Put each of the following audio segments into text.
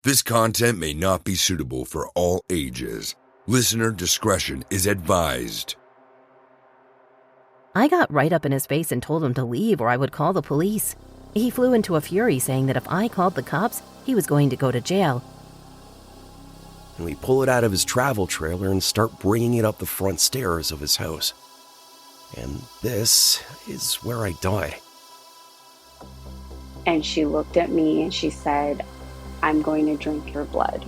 This content may not be suitable for all ages. Listener discretion is advised. I got right up in his face and told him to leave or I would call the police. He flew into a fury saying that if I called the cops, he was going to go to jail. And we pull it out of his travel trailer and start bringing it up the front stairs of his house. And this is where I die. And she looked at me and she said, "I'm going to drink your blood."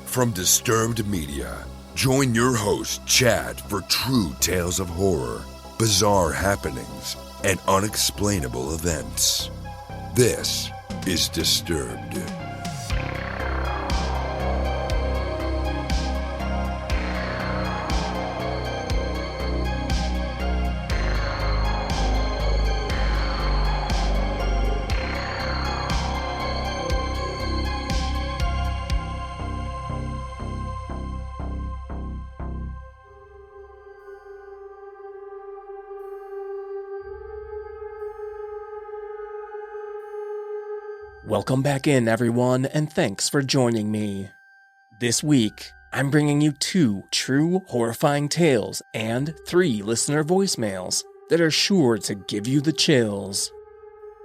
From Disturbed Media, join your host, Chad, for true tales of horror, bizarre happenings, and unexplainable events. This is Disturbed. Welcome back in, everyone, and thanks for joining me. This week, I'm bringing you 2 true horrifying tales and 3 listener voicemails that are sure to give you the chills.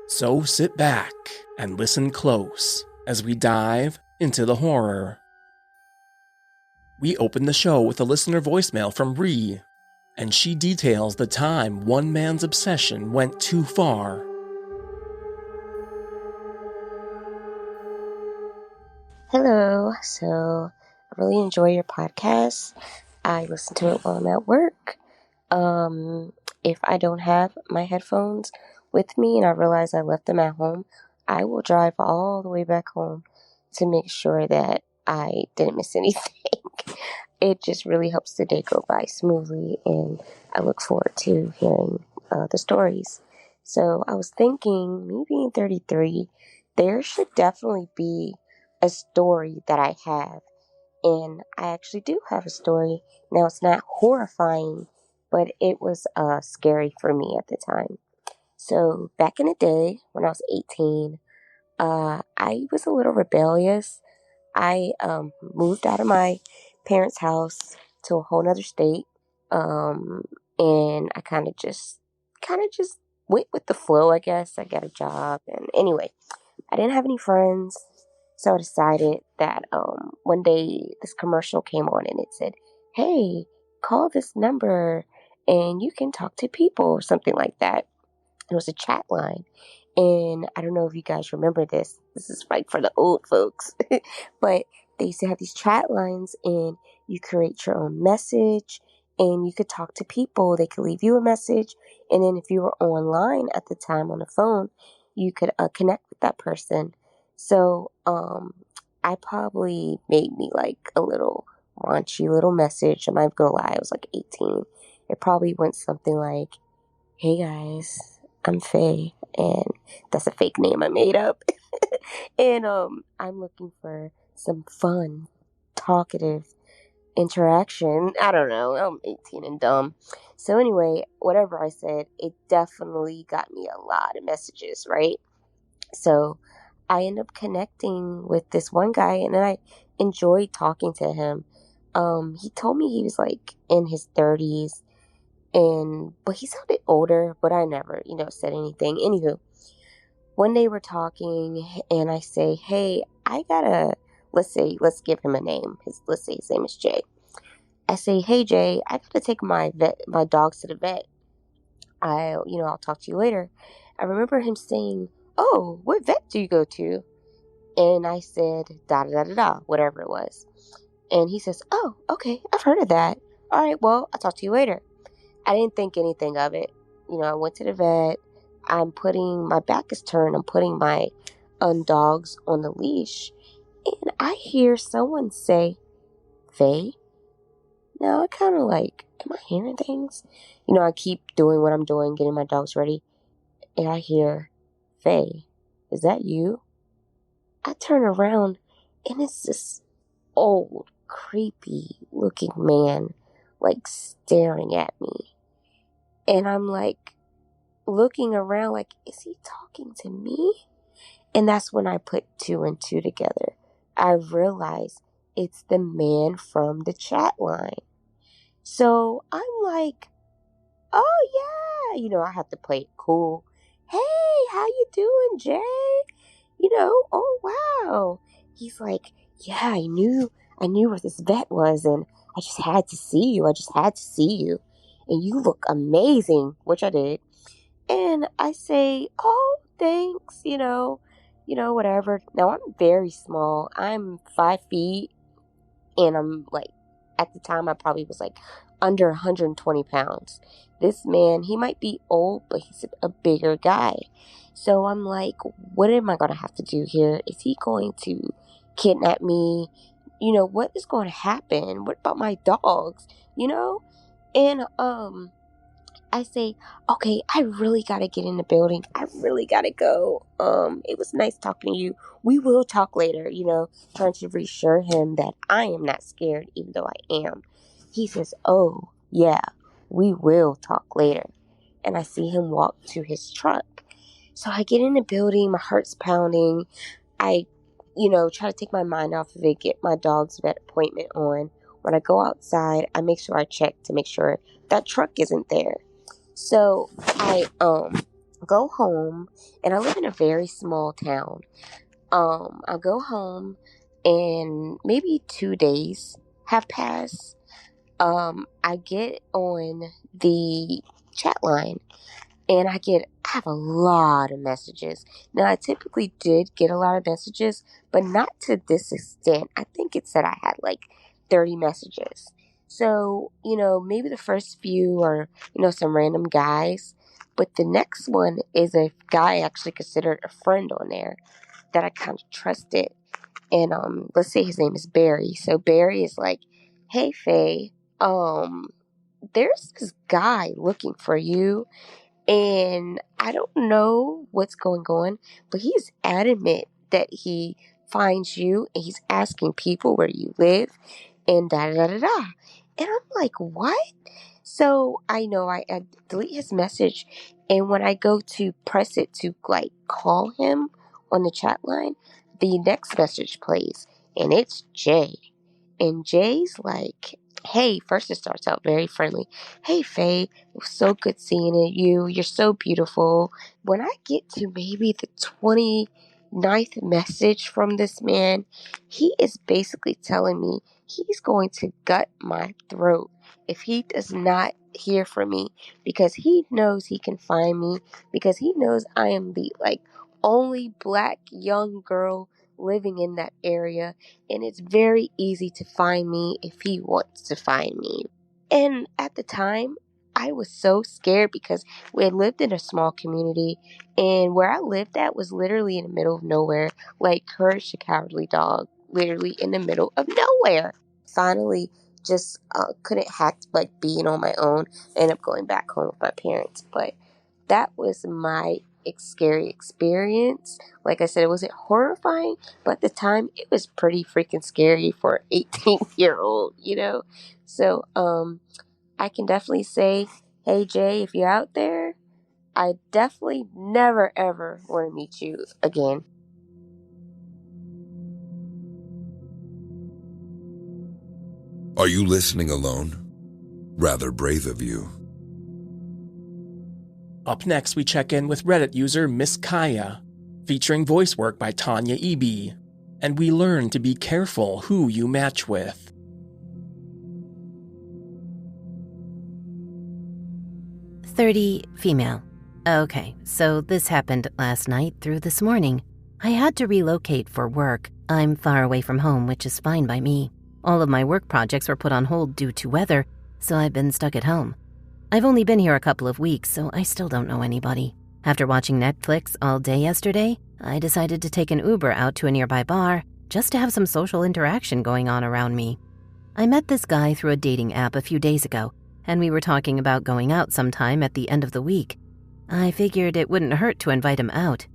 So sit back and listen close as we dive into the horror. We open the show with a listener voicemail from Ree, and she details the time one man's obsession went too far. Hello, so I really enjoy your podcast. I listen to it while I'm at work. If I don't have my headphones with me and I realize I left them at home, I will drive all the way back home to make sure that I didn't miss anything. It just really helps the day go by smoothly, and I look forward to hearing the stories. So I was thinking, me being 33, there should definitely be a story that I have, and I actually do have a story. Now, it's not horrifying, but it was scary for me at the time. So back in the day, when I was 18, I was a little rebellious. I moved out of my parents' house to a whole nother state, and I kind of just went with the flow, I guess. I got a job, and anyway, I didn't have any friends. So I decided that one day this commercial came on and it said, "Hey, call this number and you can talk to people," or something like that. It was a chat line. And I don't know if you guys remember this. This is like for the old folks. But they used to have these chat lines and you create your own message and you could talk to people. They could leave you a message. And then if you were online at the time on the phone, you could connect with that person. So, I probably made me like a little raunchy little message. I'm not gonna lie, I was like 18. It probably went something like, "Hey guys, I'm Faye," and that's a fake name I made up. And, I'm looking for some fun, talkative interaction. I don't know, I'm 18 and dumb. So anyway, whatever I said, it definitely got me a lot of messages, right? So I ended up connecting with this one guy, and then I enjoyed talking to him. He told me he was like in his 30s, but he sounded older, but I never, said anything. Anywho, one day we're talking, and I say, "Hey, let's give him a name. Let's say his name is Jay." I say, "Hey Jay, I gotta take my dogs to the vet. I'll talk to you later." I remember him saying, "Oh, what vet do you go to?" And I said, da da da da da, whatever it was. And he says, "Oh, okay, I've heard of that. All right, well, I'll talk to you later." I didn't think anything of it. I went to the vet. My back is turned. I'm putting my dogs on the leash. And I hear someone say, "Faye." Now I kind of like, am I hearing things? I keep doing what I'm doing, getting my dogs ready. And I hear, "Faye, is that you?" I turn around and it's this old, creepy looking man, like staring at me. And I'm like looking around like, is he talking to me? And that's when I put two and two together. I realized it's the man from the chat line. So I'm like, oh yeah, I have to play it cool. Hey, how you doing, Jay? Oh wow. He's like, yeah, I knew where this vet was, and I just had to see you. And you look amazing, which I did. And I say, oh, thanks, whatever. Now I'm very small. I'm 5 feet, and I'm like, at the time I probably was like under 120 pounds. This man, he might be old, but he's a bigger guy. So I'm like, what am I going to have to do here? Is he going to kidnap me? What is going to happen? What about my dogs? And I say, okay, I really got to get in the building. I really got to go. It was nice talking to you. We will talk later, trying to reassure him that I am not scared, even though I am. He says, oh, yeah, we will talk later. And I see him walk to his truck. So I get in the building, my heart's pounding. I, try to take my mind off of it, get my dog's vet appointment on. When I go outside, I make sure I check to make sure that truck isn't there. So I go home, and I live in a very small town. I go home, and maybe 2 days have passed. I get on the chat line, and I have a lot of messages. Now, I typically did get a lot of messages, but not to this extent. I think it said I had like 30 messages. So, maybe the first few are, some random guys. But the next one is a guy I actually considered a friend on there that I kind of trusted. And let's say his name is Barry. So Barry is like, hey, Faye, there's this guy looking for you. And I don't know what's going on, but he's adamant that he finds you, and he's asking people where you live and da-da-da-da-da. And I'm like, what? So I delete his message, and when I go to press it to like call him on the chat line, the next message plays, and it's Jay. And Jay's like, hey, first it starts out very friendly. Hey, Faye, it was so good seeing you. You're so beautiful. When I get to maybe the 29th message from this man, he is basically telling me he's going to gut my throat if he does not hear from me, because he knows he can find me, because he knows I am the only black young girl living in that area, and it's very easy to find me if he wants to find me. And at the time, I was so scared because we had lived in a small community, and where I lived at was literally in the middle of nowhere, like Courage the Cowardly Dog, literally in the middle of nowhere. Finally, just couldn't hack being on my own. Ended up going back home with my parents, but that was my scary experience. Like I said, it wasn't horrifying, but at the time it was pretty freaking scary for an 18-year-old, So I can definitely say, hey Jay, if you're out there, I definitely never ever want to meet you again. Are you listening alone? Rather brave of you. Up next, we check in with Reddit user Miss Kaya, featuring voice work by Tanya Eby, and we learn to be careful who you match with. "30, female. Okay, so this happened last night through this morning. I had to relocate for work. I'm far away from home, which is fine by me. All of my work projects were put on hold due to weather, so I've been stuck at home. I've only been here a couple of weeks, so I still don't know anybody. After watching Netflix all day yesterday, I decided to take an Uber out to a nearby bar just to have some social interaction going on around me. I met this guy through a dating app a few days ago, and we were talking about going out sometime at the end of the week. I figured it wouldn't hurt to invite him out.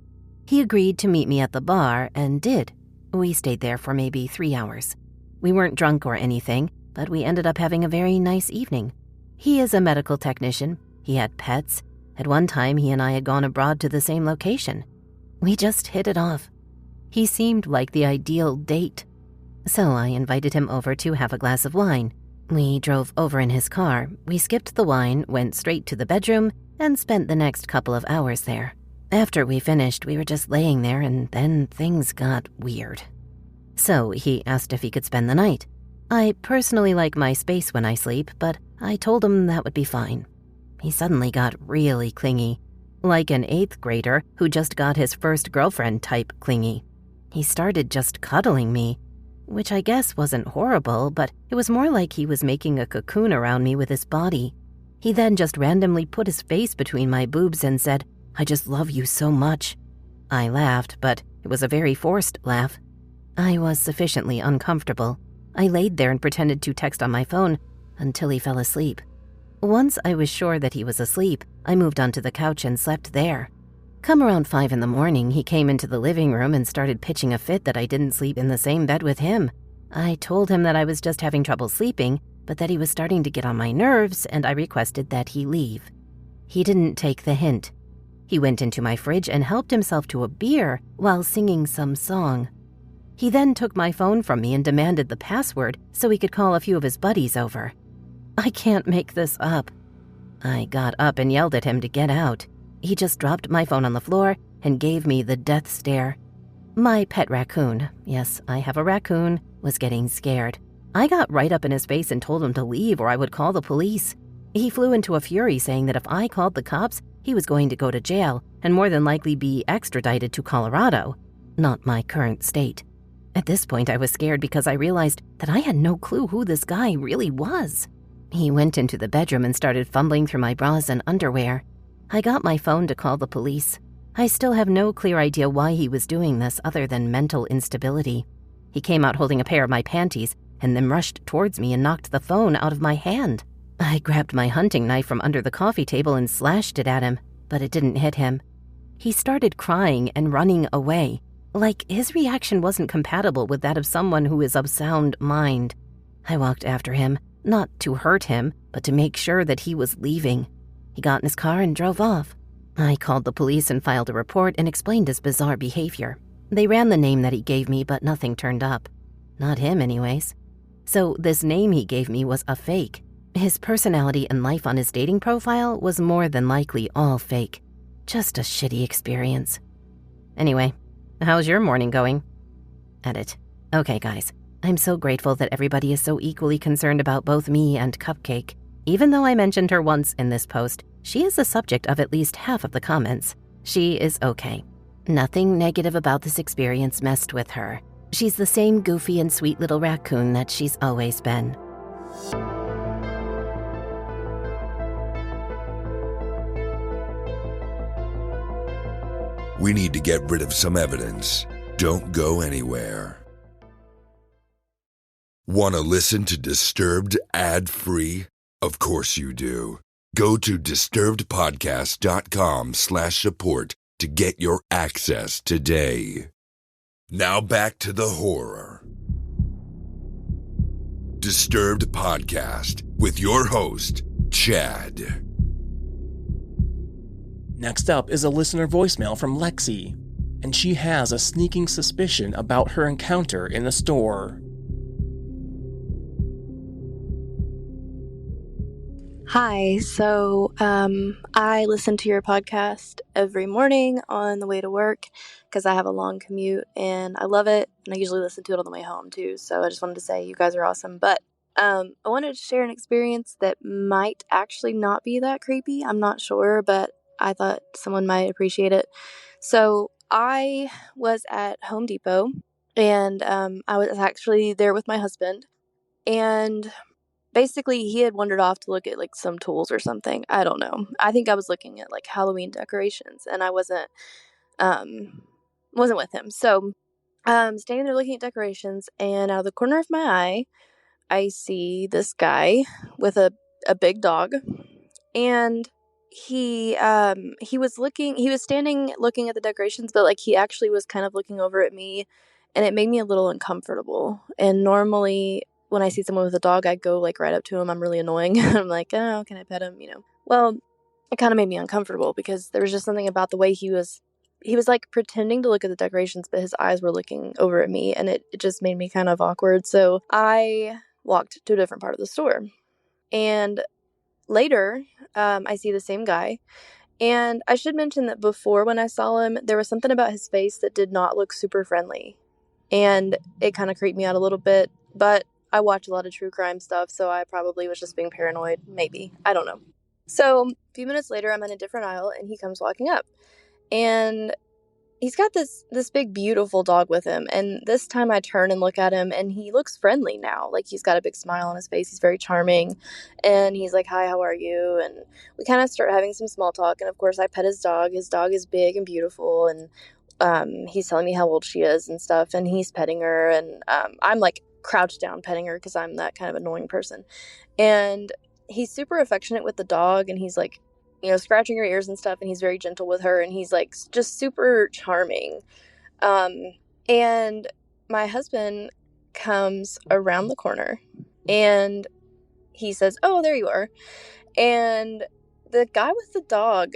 He agreed to meet me at the bar and did. We stayed there for maybe 3 hours. We weren't drunk or anything, but we ended up having a very nice evening. He is a medical technician. He had pets. At one time, he and I had gone abroad to the same location. We just hit it off. He seemed like the ideal date. So I invited him over to have a glass of wine. We drove over in his car, we skipped the wine, went straight to the bedroom, and spent the next couple of hours there. After we finished, we were just laying there, and then things got weird. So he asked if he could spend the night. I personally like my space when I sleep, but I told him that would be fine. He suddenly got really clingy, like an 8th grader who just got his first girlfriend type clingy. He started just cuddling me, which I guess wasn't horrible, but it was more like he was making a cocoon around me with his body. He then just randomly put his face between my boobs and said, "I just love you so much." I laughed, but it was a very forced laugh. I was sufficiently uncomfortable. I laid there and pretended to text on my phone until he fell asleep. Once I was sure that he was asleep, I moved onto the couch and slept there. Come around 5 in the morning, he came into the living room and started pitching a fit that I didn't sleep in the same bed with him. I told him that I was just having trouble sleeping, but that he was starting to get on my nerves, and I requested that he leave. He didn't take the hint. He went into my fridge and helped himself to a beer while singing some song. He then took my phone from me and demanded the password so he could call a few of his buddies over. I can't make this up. I got up and yelled at him to get out. He just dropped my phone on the floor and gave me the death stare. My pet raccoon, yes, I have a raccoon, was getting scared. I got right up in his face and told him to leave or I would call the police. He flew into a fury saying that if I called the cops, he was going to go to jail and more than likely be extradited to Colorado, not my current state. At this point, I was scared because I realized that I had no clue who this guy really was. He went into the bedroom and started fumbling through my bras and underwear. I got my phone to call the police. I still have no clear idea why he was doing this other than mental instability. He came out holding a pair of my panties and then rushed towards me and knocked the phone out of my hand. I grabbed my hunting knife from under the coffee table and slashed it at him, but it didn't hit him. He started crying and running away, like his reaction wasn't compatible with that of someone who is of sound mind. I walked after him, not to hurt him, but to make sure that he was leaving. He got in his car and drove off. I called the police and filed a report and explained his bizarre behavior. They ran the name that he gave me, but nothing turned up. Not him, anyways. So this name he gave me was a fake. His personality and life on his dating profile was more than likely all fake. Just a shitty experience. Anyway, how's your morning going? Edit. Okay, guys. I'm so grateful that everybody is so equally concerned about both me and Cupcake. Even though I mentioned her once in this post, she is the subject of at least half of the comments. She is okay. Nothing negative about this experience messed with her. She's the same goofy and sweet little raccoon that she's always been. We need to get rid of some evidence. Don't go anywhere. Want to listen to Disturbed ad-free? Of course you do. Go to disturbedpodcast.com/support to get your access today. Now back to the horror. Disturbed Podcast with your host, Chad. Next up is a listener voicemail from Lexi, and she has a sneaking suspicion about her encounter in the store. Hi, so I listen to your podcast every morning on the way to work because I have a long commute and I love it, and I usually listen to it on the way home too, so I just wanted to say you guys are awesome. But I wanted to share an experience that might actually not be that creepy. I'm not sure, but I thought someone might appreciate it. So I was at Home Depot and I was actually there with my husband, and basically he had wandered off to look at like some tools or something. I don't know. I think I was looking at like Halloween decorations and I wasn't with him. So standing there looking at decorations, and out of the corner of my eye I see this guy with a big dog, and he was standing looking at the decorations, but like he actually was kind of looking over at me, and it made me a little uncomfortable. And normally when I see someone with a dog, I go like right up to him. I'm really annoying. I'm like, oh, can I pet him? Well, it kind of made me uncomfortable because there was just something about the way he was he was like pretending to look at the decorations, but his eyes were looking over at me, and it just made me kind of awkward. So I walked to a different part of the store. And later, I see the same guy. And I should mention that before, when I saw him, there was something about his face that did not look super friendly. And it kind of creeped me out a little bit. But I watch a lot of true crime stuff, so I probably was just being paranoid. Maybe. I don't know. So a few minutes later, I'm in a different aisle, and he comes walking up. And he's got this big, beautiful dog with him. And this time I turn and look at him, and he looks friendly now. Like, he's got a big smile on his face. He's very charming. And he's like, "Hi, how are you?" And we kind of start having some small talk. And of course, I pet his dog. His dog is big and beautiful. And he's telling me how old she is and stuff. And he's petting her. And I'm like crouched down petting her because I'm that kind of annoying person. And he's super affectionate with the dog. And he's like, scratching her ears and stuff, and he's very gentle with her, and he's like just super charming. And my husband comes around the corner, and he says, "Oh, there you are." And the guy with the dog,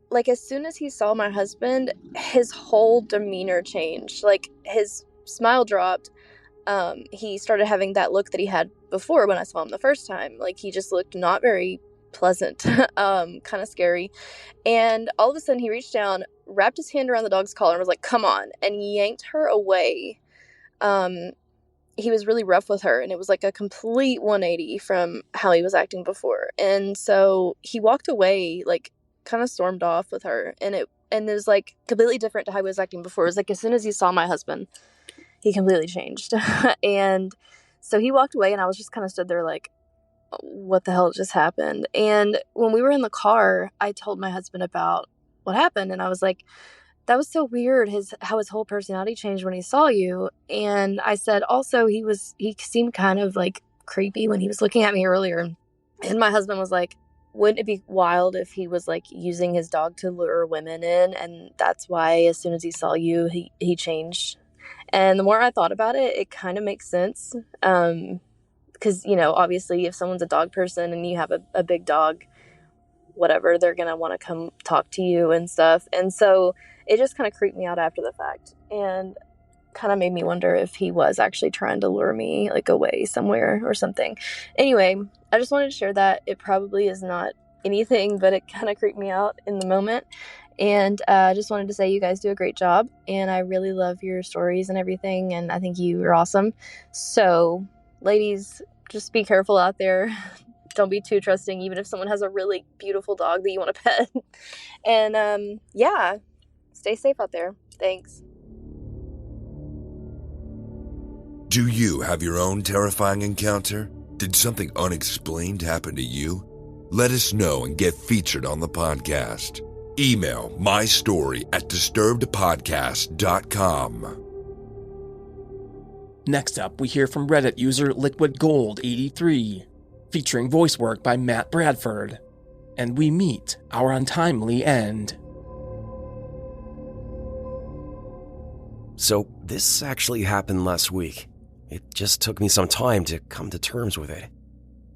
like, as soon as he saw my husband, his whole demeanor changed. Like, his smile dropped. He started having that look that he had before when I saw him the first time. Like, he just looked not very pleasant, kind of scary. And all of a sudden he reached down, wrapped his hand around the dog's collar, and was like, "Come on," and yanked her away. He was really rough with her, and it was like a complete 180 from how he was acting before. And so he walked away, like kind of stormed off with her, and it was like completely different to how he was acting before. It was like as soon as he saw my husband, he completely changed. And so he walked away, and I was just kind of stood there like, what the hell just happened? And when we were in the car, I told my husband about what happened, and I was like, "That was so weird, how his whole personality changed when he saw you." And I said also he seemed kind of like creepy when he was looking at me earlier. And my husband was like, "Wouldn't it be wild if he was like using his dog to lure women in, and that's why as soon as he saw you he changed?" And the more I thought about it, it kind of makes sense. Because, obviously if someone's a dog person and you have a big dog, whatever, they're going to want to come talk to you and stuff. And so it just kind of creeped me out after the fact, and kind of made me wonder if he was actually trying to lure me like away somewhere or something. Anyway, I just wanted to share that. It probably is not anything, but it kind of creeped me out in the moment. And I just wanted to say you guys do a great job, and I really love your stories and everything, and I think you are awesome. So ladies, just be careful out there. Don't be too trusting, even if someone has a really beautiful dog that you want to pet. And yeah, stay safe out there. Thanks. Do you have your own terrifying encounter? Did something unexplained happen to you? Let us know and get featured on the podcast. Email mystory@disturbedpodcast.com. Next up, we hear from Reddit user LiquidGold83, featuring voice work by Matt Bradford, and we meet our untimely end. So, this actually happened last week. It just took me some time to come to terms with it.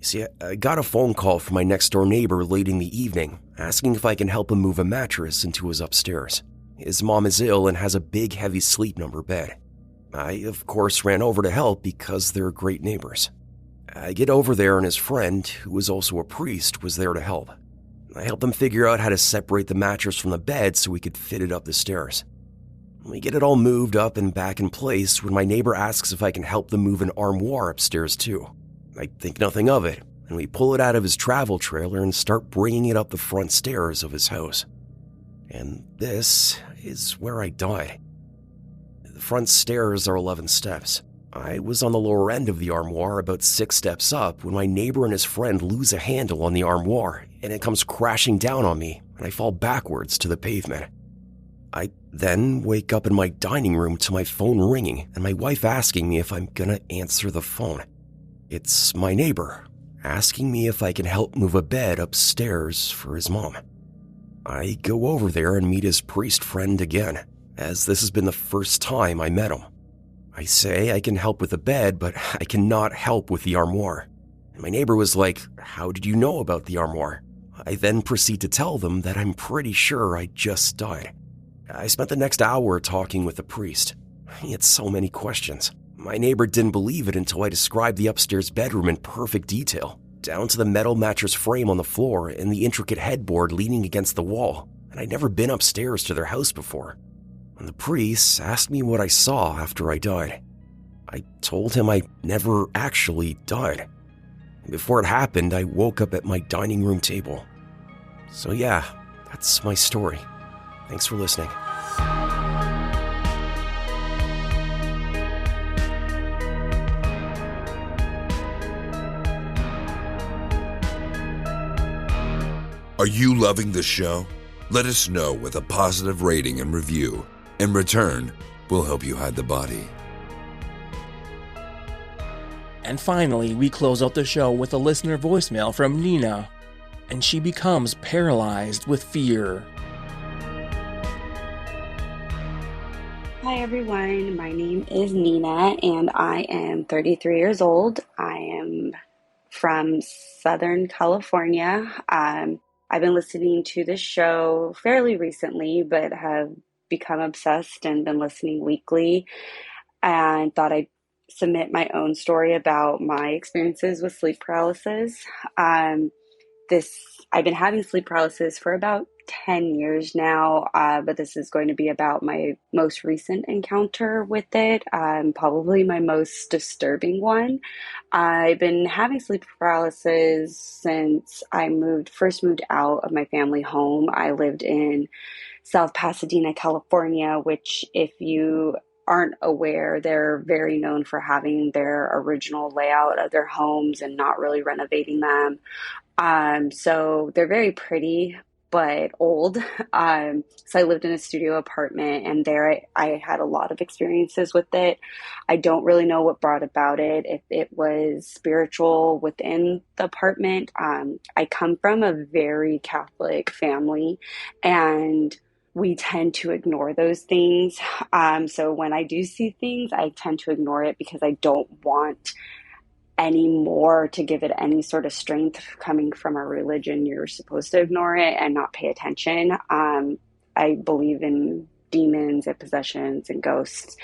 You see, I got a phone call from my next-door neighbor late in the evening, asking if I can help him move a mattress into his upstairs. His mom is ill and has a big, heavy sleep number bed. I, of course, ran over to help because they're great neighbors. I get over there, and his friend, who was also a priest, was there to help. I helped him figure out how to separate the mattress from the bed so we could fit it up the stairs. We get it all moved up and back in place when my neighbor asks if I can help them move an armoire upstairs too. I think nothing of it, and we pull it out of his travel trailer and start bringing it up the front stairs of his house. And this is where I died. The front stairs are 11 steps. I was on the lower end of the armoire, about 6 steps up, when my neighbor and his friend lose a handle on the armoire, and it comes crashing down on me, and I fall backwards to the pavement. I then wake up in my dining room to my phone ringing and my wife asking me if I'm gonna answer the phone. It's my neighbor asking me if I can help move a bed upstairs for his mom. I go over there and meet his priest friend again, as this has been the first time I met him. I say I can help with the bed, but I cannot help with the armoire. And my neighbor was like, "How did you know about the armoire?" I then proceed to tell them that I'm pretty sure I just died. I spent the next hour talking with the priest. He had so many questions. My neighbor didn't believe it until I described the upstairs bedroom in perfect detail, down to the metal mattress frame on the floor and the intricate headboard leaning against the wall. And I'd never been upstairs to their house before. And the priest asked me what I saw after I died. I told him I never actually died. Before it happened, I woke up at my dining room table. So yeah, that's my story. Thanks for listening. Are you loving the show? Let us know with a positive rating and review. In return, we'll help you hide the body. And finally, we close out the show with a listener voicemail from Nina, and she becomes paralyzed with fear. Hi everyone, my name is Nina and I am 33 years old. I am from Southern California. I've been listening to this show fairly recently, but have become obsessed and been listening weekly, and thought I'd submit my own story about my experiences with sleep paralysis. I've been having sleep paralysis for about 10 years now, but this is going to be about my most recent encounter with it, probably my most disturbing one. I've been having sleep paralysis since I first moved out of my family home. I lived in South Pasadena, California, which, if you aren't aware, they're very known for having their original layout of their homes and not really renovating them. So they're very pretty, but old. So I lived in a studio apartment, and there I had a lot of experiences with it. I don't really know what brought about it, if it was spiritual within the apartment. I come from a very Catholic family, and we tend to ignore those things. So when I do see things, I tend to ignore it because I don't want anymore to give it any sort of strength. Coming from a religion, you're supposed to ignore it and not pay attention. I believe in demons and possessions and ghosts.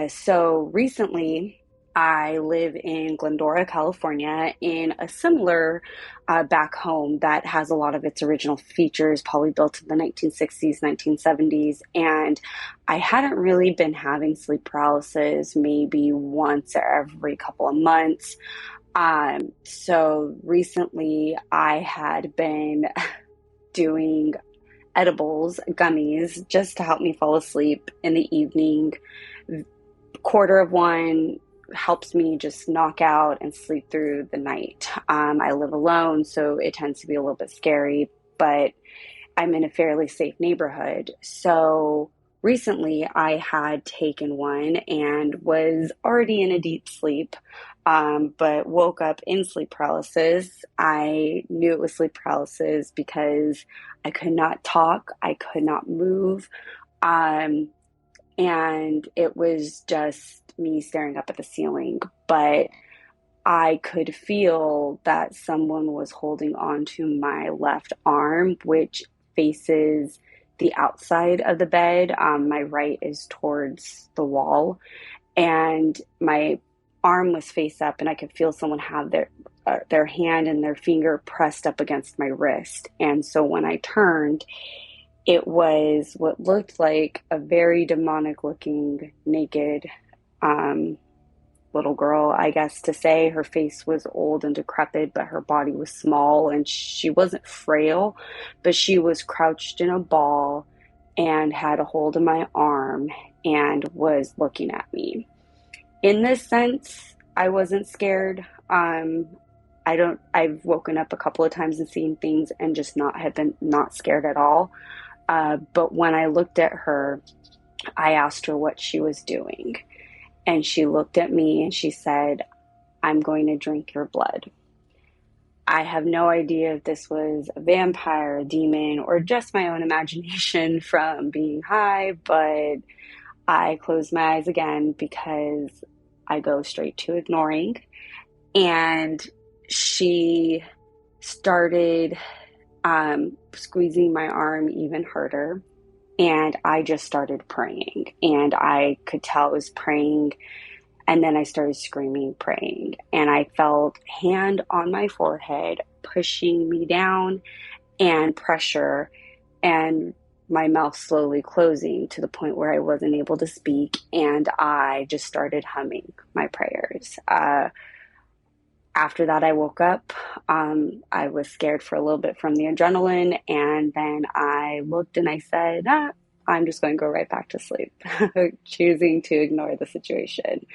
So recently, I live in Glendora, California, in a similar back home that has a lot of its original features, probably built in the 1960s, 1970s. And I hadn't really been having sleep paralysis, maybe once every couple of months. So recently I had been doing edibles, gummies, just to help me fall asleep in the evening. Quarter of one helps me just knock out and sleep through the night. I live alone, so it tends to be a little bit scary, but I'm in a fairly safe neighborhood. So recently I had taken one and was already in a deep sleep, but woke up in sleep paralysis. I knew it was sleep paralysis because I could not talk, I could not move, and it was just me staring up at the ceiling. But I could feel that someone was holding onto my left arm, which faces the outside of the bed. My right is towards the wall, and my arm was face up, and I could feel someone have their hand and their finger pressed up against my wrist. And so when I turned, it was what looked like a very demonic looking naked little girl, I guess to say. Her face was old and decrepit, but her body was small, and she wasn't frail, but she was crouched in a ball and had a hold of my arm and was looking at me. In this sense, I wasn't scared. I've woken up a couple of times and seen things and just have been not scared at all. But when I looked at her, I asked her what she was doing. And she looked at me and she said, "I'm going to drink your blood." I have no idea if this was a vampire, a demon, or just my own imagination from being high, but I closed my eyes again because I go straight to ignoring. And she started squeezing my arm even harder. and I just started praying, and I could tell I was praying, and then I started screaming, praying, and I felt hand on my forehead pushing me down and pressure, and my mouth slowly closing to the point where I wasn't able to speak, and I just started humming my prayers. After that, I woke up. I was scared for a little bit from the adrenaline, and then I looked and I said, I'm just going to go right back to sleep, choosing to ignore the situation.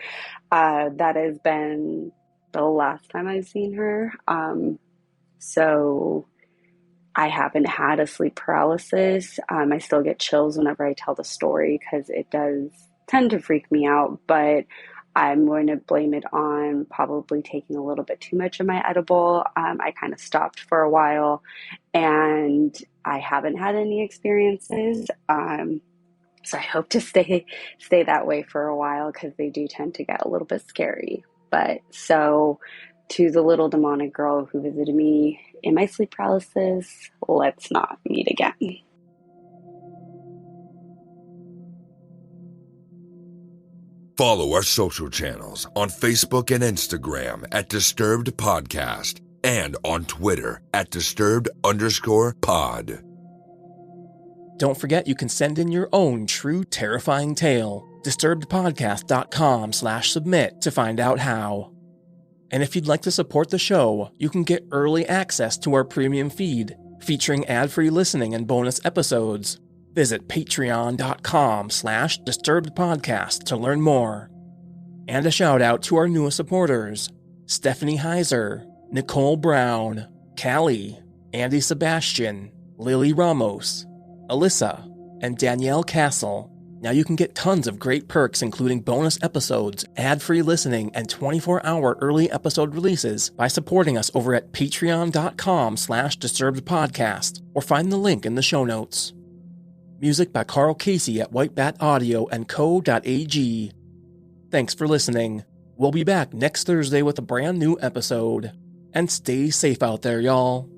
That has been the last time I've seen her. So I haven't had a sleep paralysis. I still get chills whenever I tell the story because it does tend to freak me out, but I'm going to blame it on probably taking a little bit too much of my edible. I kind of stopped for a while, and I haven't had any experiences. So I hope to stay that way for a while because they do tend to get a little bit scary. But so to the little demonic girl who visited me in my sleep paralysis, let's not meet again. Follow our social channels on Facebook and Instagram at Disturbed Podcast and on Twitter at Disturbed_pod. Don't forget you can send in your own true terrifying tale. DisturbedPodcast.com/submit to find out how. And if you'd like to support the show, you can get early access to our premium feed, featuring ad-free listening and bonus episodes. Visit patreon.com/disturbedpodcast to learn more. And a shout out to our newest supporters, Stephanie Heiser, Nicole Brown, Callie, Andy Sebastian, Lily Ramos, Alyssa, and Danielle Castle. Now you can get tons of great perks including bonus episodes, ad-free listening, and 24-hour early episode releases by supporting us over at patreon.com/disturbedpodcast or find the link in the show notes. Music by Carl Casey at Whitebat Audio and Co.ag. Thanks for listening. We'll be back next Thursday with a brand new episode. And stay safe out there, y'all.